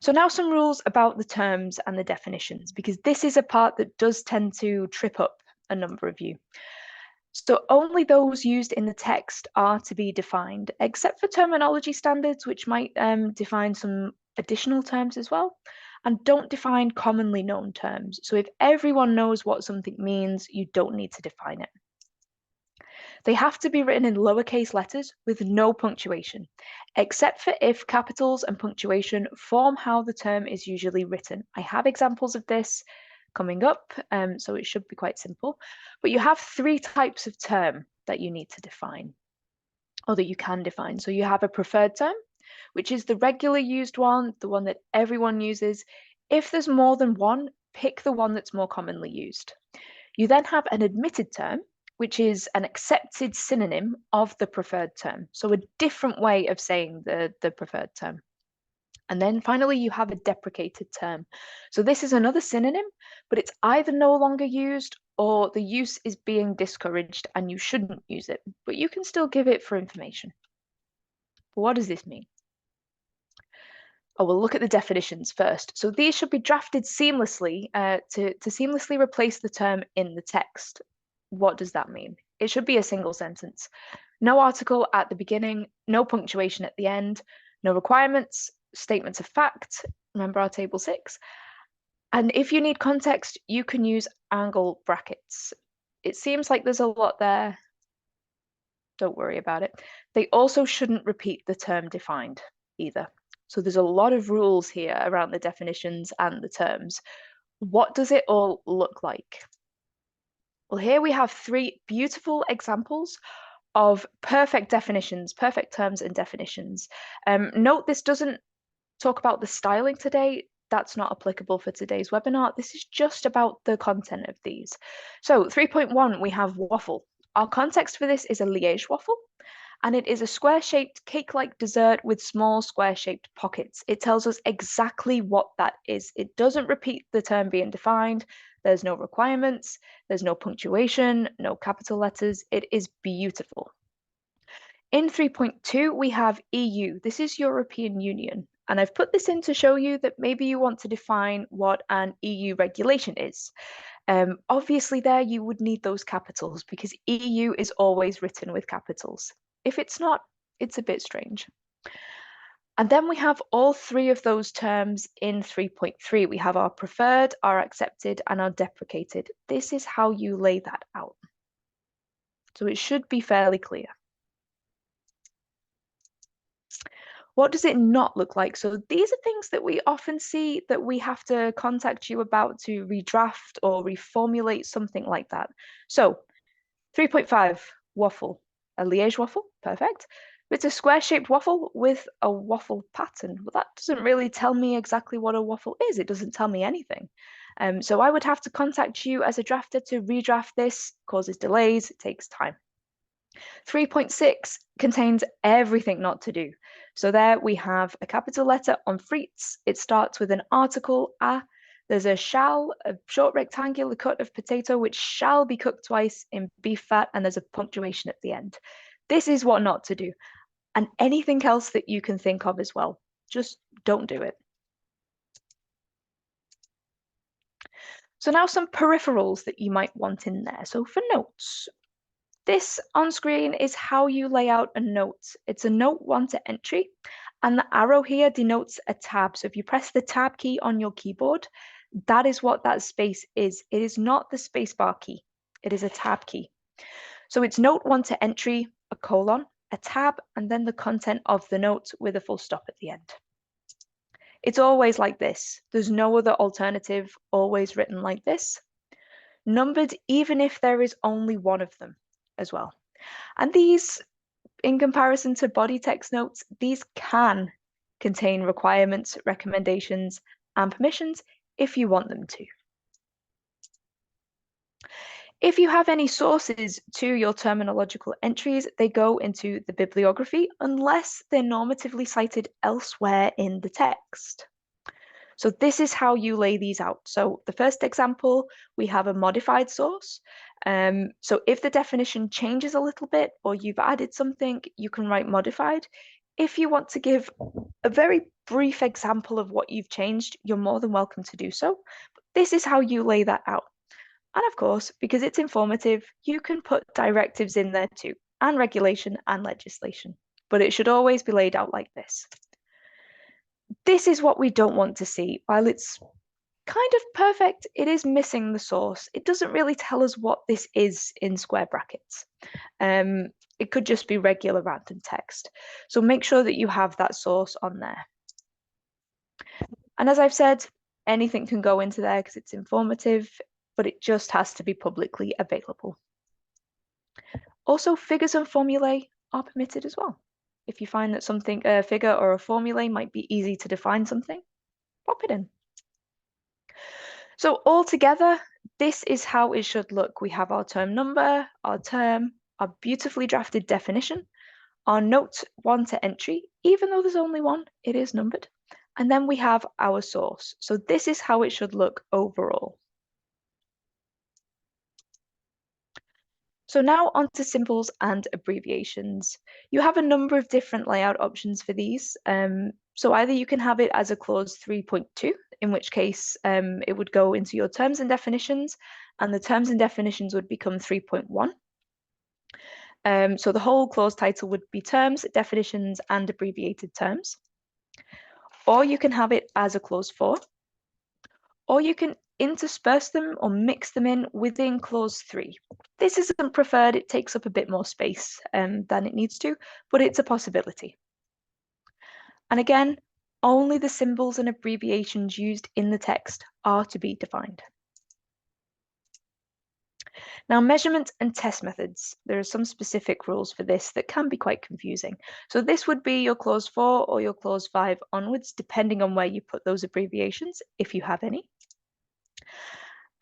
So now some rules about the terms and the definitions, because this is a part that does tend to trip up a number of you. So only those used in the text are to be defined, except for terminology standards, which might define some additional terms as well, and don't define commonly known terms. So if everyone knows what something means, you don't need to define it. They have to be written in lowercase letters with no punctuation, except for if capitals and punctuation form how the term is usually written. I have examples of this coming up, so it should be quite simple. But you have three types of term that you need to define, or that you can define. So you have a preferred term, which is the regular used one, the one that everyone uses. If there's more than one, pick the one that's more commonly used. You then have an admitted term, which is an accepted synonym of the preferred term. So a different way of saying the preferred term. And then finally, you have a deprecated term. So this is another synonym, but it's either no longer used or the use is being discouraged and you shouldn't use it, but you can still give it for information. But what does this mean? Oh, we'll look at the definitions first. So these should be drafted seamlessly to seamlessly replace the term in the text. What does that mean? It should be a single sentence. No article at the beginning, no punctuation at the end, no requirements, statements of fact. Remember our table 6? And if you need context, you can use angle brackets. It seems like there's a lot there. Don't worry about it. They also shouldn't repeat the term defined either. So there's a lot of rules here around the definitions and the terms. What does it all look like? Well, here we have 3 beautiful examples of perfect definitions, perfect terms and definitions. Note this doesn't talk about the styling today. That's not applicable for today's webinar. This is just about the content of these. So 3.1, we have waffle. Our context for this is a Liège waffle, and it is a square-shaped cake-like dessert with small square-shaped pockets. It tells us exactly what that is. It doesn't repeat the term being defined. There's no requirements. There's no punctuation, no capital letters. It is beautiful. In 3.2, we have EU. This is European Union. And I've put this in to show you that maybe you want to define what an EU regulation is. Obviously there you would need those capitals because EU is always written with capitals. If it's not, it's a bit strange. And then we have all 3 of those terms in 3.3. We have our preferred, our accepted, and our deprecated. This is how you lay that out. So it should be fairly clear. What does it not look like? So these are things that we often see that we have to contact you about to redraft or reformulate something like that. So 3.5, waffle. A Liège waffle, perfect. It's a square-shaped waffle with a waffle pattern. Well, that doesn't really tell me exactly what a waffle is. It doesn't tell me anything. So I would have to contact you as a drafter to redraft this. Causes delays, it takes time. 3.6 contains everything not to do. So there we have a capital letter on frites. It starts with an article, a. There's a shall, a short rectangular cut of potato, which shall be cooked twice in beef fat, and there's a punctuation at the end. This is what not to do. And anything else that you can think of as well. Just don't do it. So now some peripherals that you might want in there. So for notes, this on screen is how you lay out a note. It's a note 1 to entry, and the arrow here denotes a tab. So if you press the tab key on your keyboard, that is what that space is. It is not the spacebar key. It is a tab key. So it's note 1 to entry, a colon, a tab, and then the content of the note with a full stop at the end. It's always like this. There's no other alternative, always written like this. Numbered even if there is only one of them as well. And these, in comparison to body text notes, these can contain requirements, recommendations, and permissions if you want them to. If you have any sources to your terminological entries, they go into the bibliography unless they're normatively cited elsewhere in the text. So this is how you lay these out. So the first example, we have a modified source. So if the definition changes a little bit or you've added something, you can write modified. If you want to give a very brief example of what you've changed, you're more than welcome to do so. But this is how you lay that out. And of course, because it's informative, you can put directives in there too, and regulation and legislation. But it should always be laid out like this. This is what we don't want to see. While it's kind of perfect. It is missing the source. It doesn't really tell us what this is in square brackets. It could just be regular random text. So make sure that you have that source on there. And as I've said, anything can go into there because it's informative, but it just has to be publicly available. Also, figures and formulae are permitted as well. If you find that something, a figure or a formulae might be easy to define something, pop it in. So altogether, this is how it should look. We have our term number, our term, our beautifully drafted definition, our note 1 to entry, even though there's only one, it is numbered. And then we have our source. So this is how it should look overall. So now onto symbols and abbreviations. You have a number of different layout options for these. So either you can have it as a clause 3.2, in which case it would go into your terms and definitions, and the terms and definitions would become 3.1. So the whole clause title would be terms, definitions, and abbreviated terms. Or you can have it as a clause 4, or you can intersperse them or mix them in within clause 3. This isn't preferred, it takes up a bit more space than it needs to, but it's a possibility. And again, only the symbols and abbreviations used in the text are to be defined. Now, measurement and test methods. There are some specific rules for this that can be quite confusing. So this would be your clause 4 or your clause 5 onwards, depending on where you put those abbreviations, if you have any.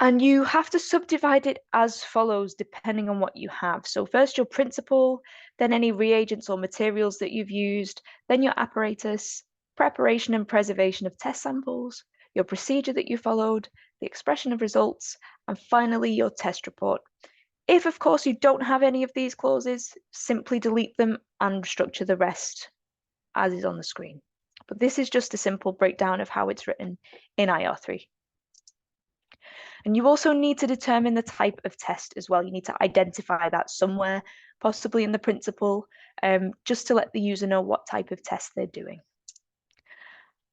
And you have to subdivide it as follows, depending on what you have. So first your principle, then any reagents or materials that you've used, then your apparatus, preparation and preservation of test samples, your procedure that you followed, the expression of results, and finally your test report. If, of course, you don't have any of these clauses, simply delete them and structure the rest as is on the screen. But this is just a simple breakdown of how it's written in IR3. And you also need to determine the type of test as well. You need to identify that somewhere, possibly in the principle, just to let the user know what type of test they're doing.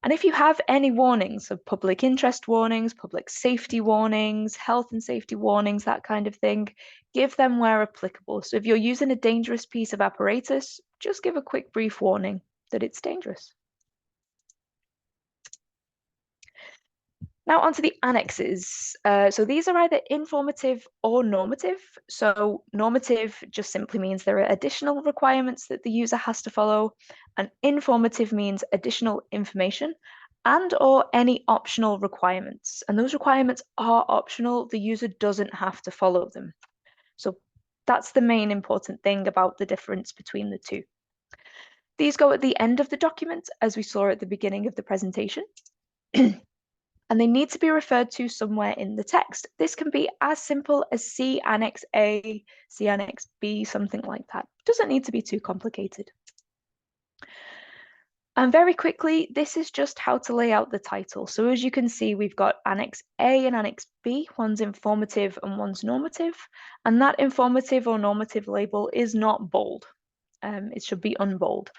And if you have any warnings, so public interest warnings, public safety warnings, health and safety warnings, that kind of thing, give them where applicable. So if you're using a dangerous piece of apparatus, just give a quick brief warning that it's dangerous. Now onto the annexes. So these are either informative or normative. So normative just simply means there are additional requirements that the user has to follow, and informative means additional information and or any optional requirements. And those requirements are optional. The user doesn't have to follow them. So that's the main important thing about the difference between the two. These go at the end of the document, as we saw at the beginning of the presentation. And they need to be referred to somewhere in the text. This can be as simple as C Annex A, C Annex B, something like that. It doesn't need to be too complicated. And very quickly, this is just how to lay out the title. So as you can see, we've got Annex A and Annex B, one's informative and one's normative. And that informative or normative label is not bold. It should be unbold.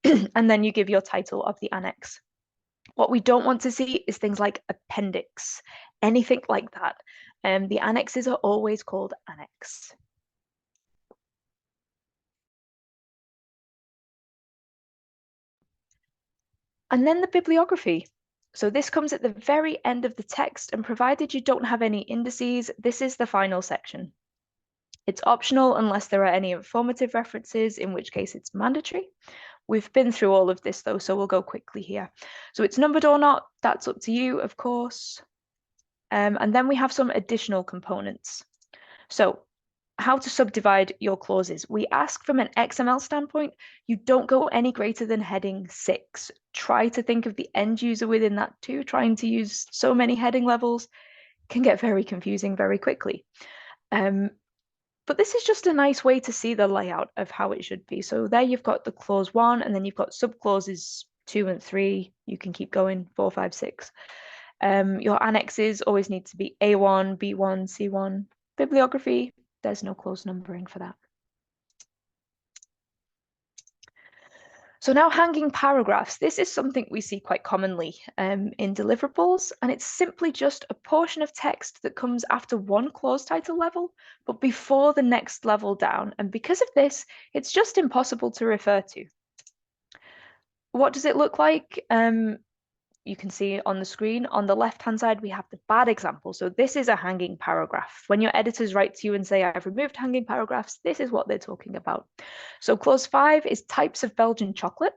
And then you give your title of the annex. What we don't want to see is things like appendix, anything like that. The annexes are always called annex. And then the bibliography. So this comes at the very end of the text, and provided you don't have any indices, this is the final section. It's optional unless there are any informative references, in which case it's mandatory. We've been through all of this though, so we'll go quickly here. So it's numbered or not, that's up to you, of course. And then we have some additional components. So how to subdivide your clauses. We ask from an XML standpoint, you don't go any greater than heading 6. Try to think of the end user within that too. Trying to use so many heading levels can get very confusing very quickly. But this is just a nice way to see the layout of how it should be. So there you've got the clause 1, and then you've got subclauses 2 and 3. You can keep going, 4, 5, 6. Your annexes always need to be A1, B1, C1. Bibliography, there's no clause numbering for that. So now hanging paragraphs. This is something we see quite commonly in deliverables, and it's simply just a portion of text that comes after one clause title level, but before the next level down. And because of this, it's just impossible to refer to. What does it look like? You can see on the screen on the left-hand side, we have the bad example. So this is a hanging paragraph. When your editors write to you and say, I've removed hanging paragraphs, this is what they're talking about. So clause 5 is types of Belgian chocolate.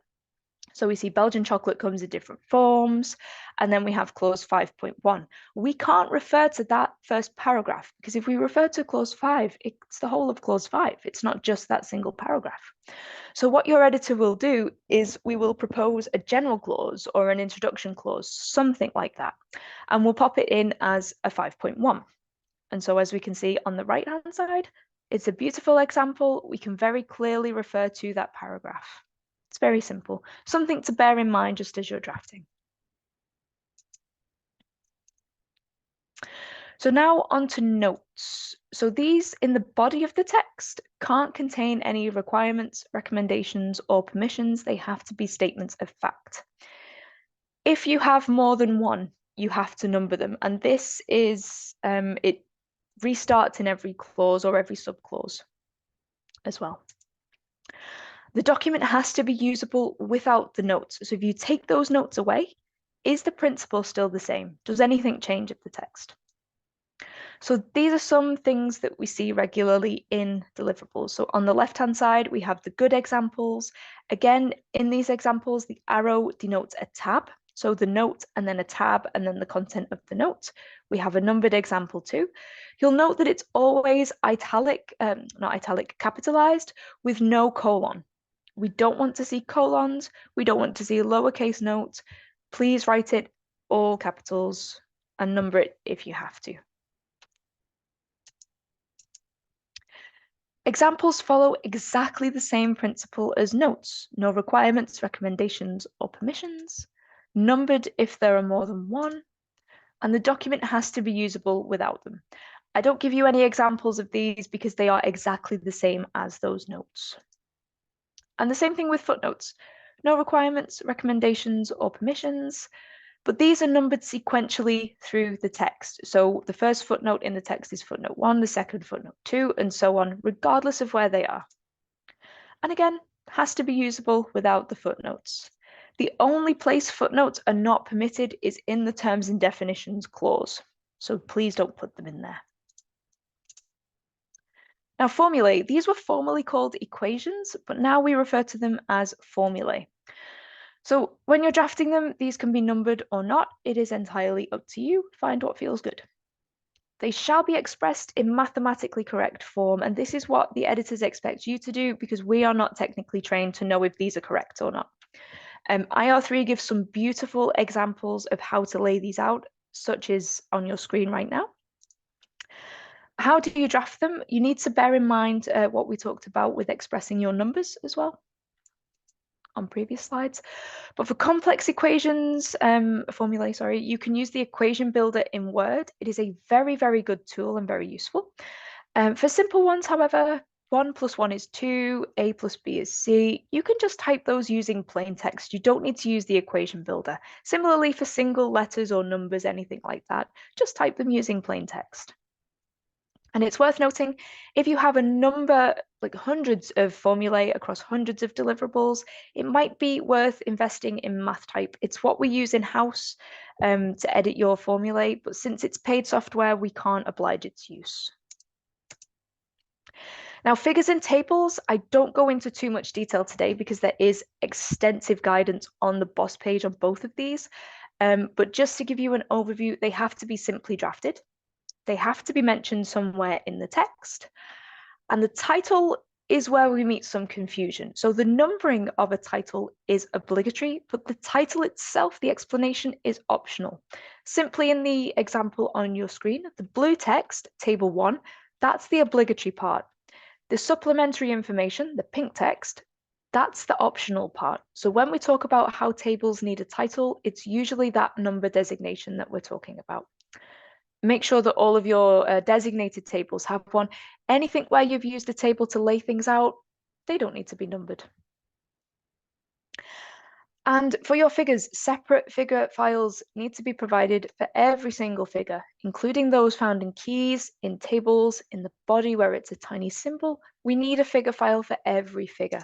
So we see Belgian chocolate comes in different forms. And then we have clause 5.1. We can't refer to that first paragraph because if we refer to clause 5, it's the whole of clause 5. It's not just that single paragraph. So what your editor will do is we will propose a general clause or an introduction clause, something like that. And we'll pop it in as a 5.1. And so as we can see on the right-hand side, it's a beautiful example. We can very clearly refer to that paragraph. It's very simple, something to bear in mind just as you're drafting. So now on to notes. So these in the body of the text can't contain any requirements, recommendations, or permissions. They have to be statements of fact. If you have more than one, you have to number them. And this is, it restarts in every clause or every subclause as well. The document has to be usable without the notes. So if you take those notes away, is the principle still the same? Does anything change of the text? So these are some things that we see regularly in deliverables. So on the left-hand side, we have the good examples. Again, in these examples, the arrow denotes a tab. So the note and then a tab and then the content of the note. We have a numbered example too. You'll note that it's always italic, not italic, capitalized with no colon. We don't want to see colons. We don't want to see lowercase notes. Please write it all capitals and number it if you have to. Examples follow exactly the same principle as notes. No requirements, recommendations, or permissions. Numbered if there are more than one. And the document has to be usable without them. I don't give you any examples of these because they are exactly the same as those notes. And the same thing with footnotes. No requirements, recommendations, or permissions, but these are numbered sequentially through the text. So the first footnote in the text is footnote 1, the second footnote 2, and so on, regardless of where they are. And again, has to be usable without the footnotes. The only place footnotes are not permitted is in the terms and definitions clause. So please don't put them in there. Now, formulae, these were formerly called equations, but now we refer to them as formulae. So when you're drafting them, these can be numbered or not. It is entirely up to you. Find what feels good. They shall be expressed in mathematically correct form, and this is what the editors expect you to do because we are not technically trained to know if these are correct or not. IR3 gives some beautiful examples of how to lay these out, such as on your screen right now. How do you draft them? You need to bear in mind what we talked about with expressing your numbers as well on previous slides. But for complex equations, formulae, sorry, you can use the equation builder in Word. It is a very, very good tool and very useful. For simple ones, however, 1 + 1 is 2, A + B is C. You can just type those using plain text. You don't need to use the equation builder. Similarly, for single letters or numbers, anything like that, just type them using plain text. And it's worth noting, if you have a number, like hundreds of formulae across hundreds of deliverables, it might be worth investing in math type. It's what we use in-house to edit your formulae, but since it's paid software, we can't oblige its use. Now, figures and tables, I don't go into too much detail today because there is extensive guidance on the boss page on both of these. But just to give you an overview, they have to be simply drafted. They have to be mentioned somewhere in the text. And the title is where we meet some confusion. So the numbering of a title is obligatory, but the title itself, the explanation, is optional. Simply in the example on your screen, the blue text, table 1, that's the obligatory part. The supplementary information, the pink text, that's the optional part. So when we talk about how tables need a title, it's usually that number designation that we're talking about. Make sure that all of your designated tables have one. Anything where you've used a table to lay things out, they don't need to be numbered. And for your figures, separate figure files need to be provided for every single figure, including those found in keys, in tables, in the body where it's a tiny symbol. We need a figure file for every figure.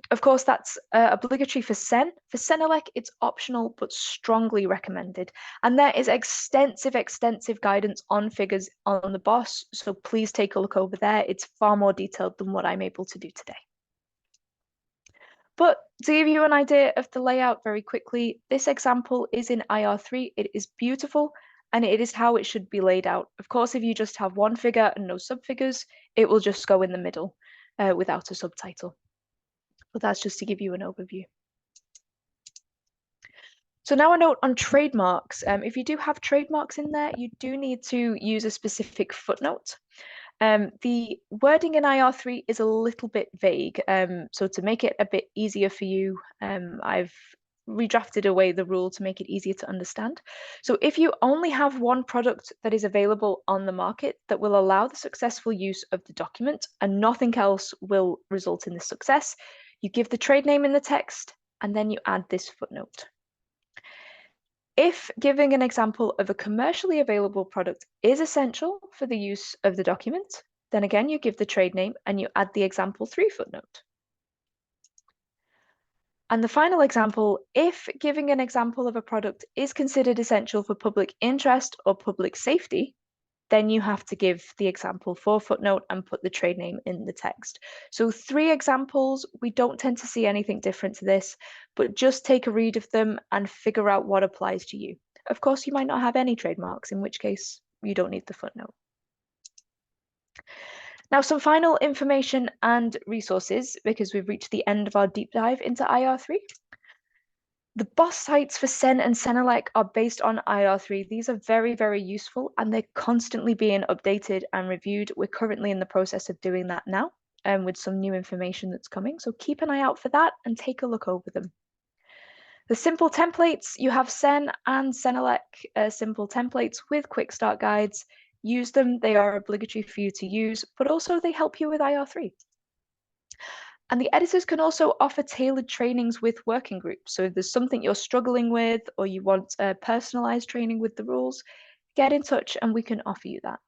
Of course, that's obligatory for CEN. For CENELEC, it's optional but strongly recommended. And there is extensive guidance on figures on the BOSS, so please take a look over there. It's far more detailed than what I'm able to do today. But to give you an idea of the layout very quickly, this example is in IR3. It is beautiful, and it is how it should be laid out. Of course, if you just have one figure and no subfigures, it will just go in the middle without a subtitle. But that's just to give you an overview. So now a note on trademarks. If you do have trademarks in there, you do need to use a specific footnote. The wording in IR3 is a little bit vague. So to make it a bit easier for you, I've redrafted away the rule to make it easier to understand. So if you only have one product that is available on the market that will allow the successful use of the document and nothing else will result in the success, you give the trade name in the text and then you add this footnote. If giving an example of a commercially available product is essential for the use of the document, then again, you give the trade name and you add the example 3 footnote. And the final example, if giving an example of a product is considered essential for public interest or public safety, then you have to give the example 4 footnote and put the trade name in the text. So 3 examples, we don't tend to see anything different to this, but just take a read of them and figure out what applies to you. Of course, you might not have any trademarks, in which case you don't need the footnote. Now, some final information and resources, because we've reached the end of our deep dive into IR3. The BOSS sites for CEN and CENELEC are based on IR3. These are very useful and they're constantly being updated and reviewed. We're currently in the process of doing that now with some new information that's coming. So keep an eye out for that and take a look over them. The simple templates, you have CEN and CENELEC simple templates with quick start guides. Use them, they are obligatory for you to use, but also they help you with IR3. And the editors can also offer tailored trainings with working groups. So if there's something you're struggling with or you want personalized training with the rules, get in touch and we can offer you that.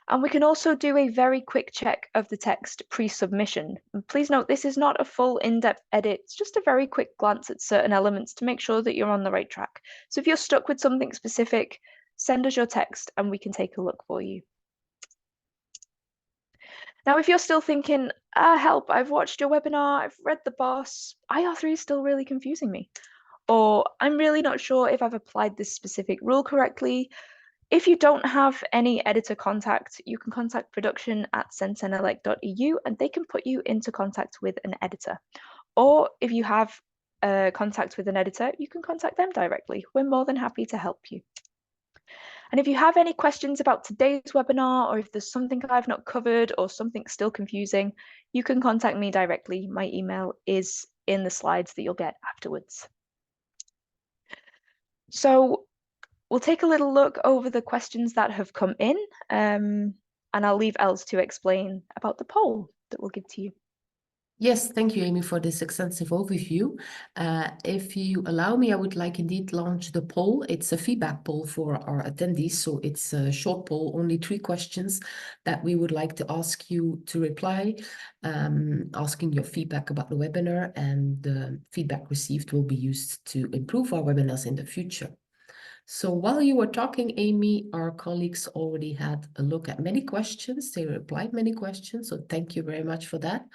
And we can also do a very quick check of the text pre-submission. Please note, this is not a full in-depth edit, it's just a very quick glance at certain elements to make sure that you're on the right track. So if you're stuck with something specific, send us your text and we can take a look for you. Now, if you're still thinking, help, I've watched your webinar, I've read the BOSS, IR3 is still really confusing me, or I'm really not sure if I've applied this specific rule correctly. If you don't have any editor contact, you can contact production at CEN-CENELEC.eu and they can put you into contact with an editor. Or if you have contact with an editor, you can contact them directly. We're more than happy to help you. And if you have any questions about today's webinar, or if there's something I've not covered or something still confusing, you can contact me directly. My email is in the slides that you'll get afterwards. So we'll take a little look over the questions that have come in, and I'll leave Els to explain about the poll that we'll give to you. Yes, thank you, Amy, for this extensive overview. If you allow me, I would like indeed launch the poll. It's a feedback poll for our attendees, so it's a short poll, only 3 questions that we would like to ask you to reply, asking your feedback about the webinar, and the feedback received will be used to improve our webinars in the future. So while you were talking, Amy, our colleagues already had a look at many questions. They replied many questions, so thank you very much for that.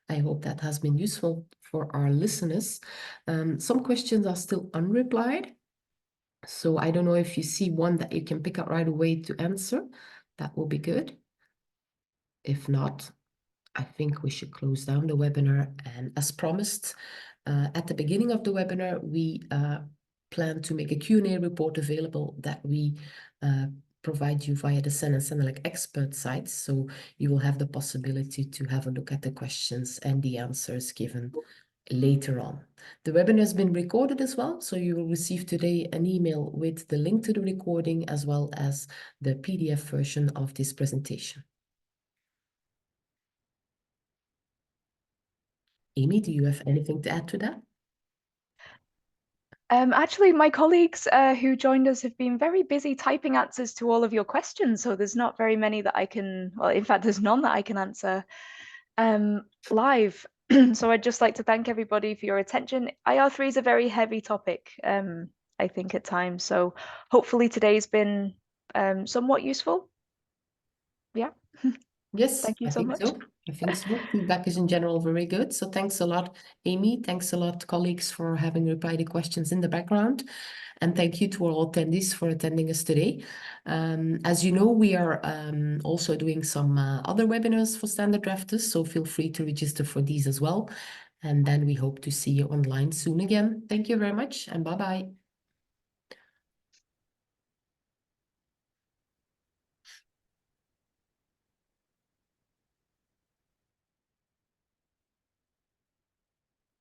I hope that has been useful for our listeners. Some questions are still unreplied. So I don't know if you see one that you can pick up right away to answer. That will be good. If not, I think we should close down the webinar. And as promised, at the beginning of the webinar, we plan to make a Q&A report available that we provide you via the CEN and CENELEC expert sites. So you will have the possibility to have a look at the questions and the answers given later on. The webinar has been recorded as well, so you will receive today an email with the link to the recording as well as the PDF version of this presentation. Amy, do you have anything to add to that? Actually, my colleagues who joined us have been very busy typing answers to all of your questions, so there's not very many that I can, well, in fact, there's none that I can answer live. So I'd just like to thank everybody for your attention. IR3 is a very heavy topic, I think, at times. So hopefully today's been somewhat useful. Yeah. Yes, Thank you I so think much. so. I think so. Feedback is in general very good. So thanks a lot, Amy. Thanks a lot, colleagues, for having replied to questions in the background. And thank you to all attendees for attending us today. As you know, we are also doing some other webinars for standard drafters, so feel free to register for these as well. And then we hope to see you online soon again. Thank you very much and bye-bye.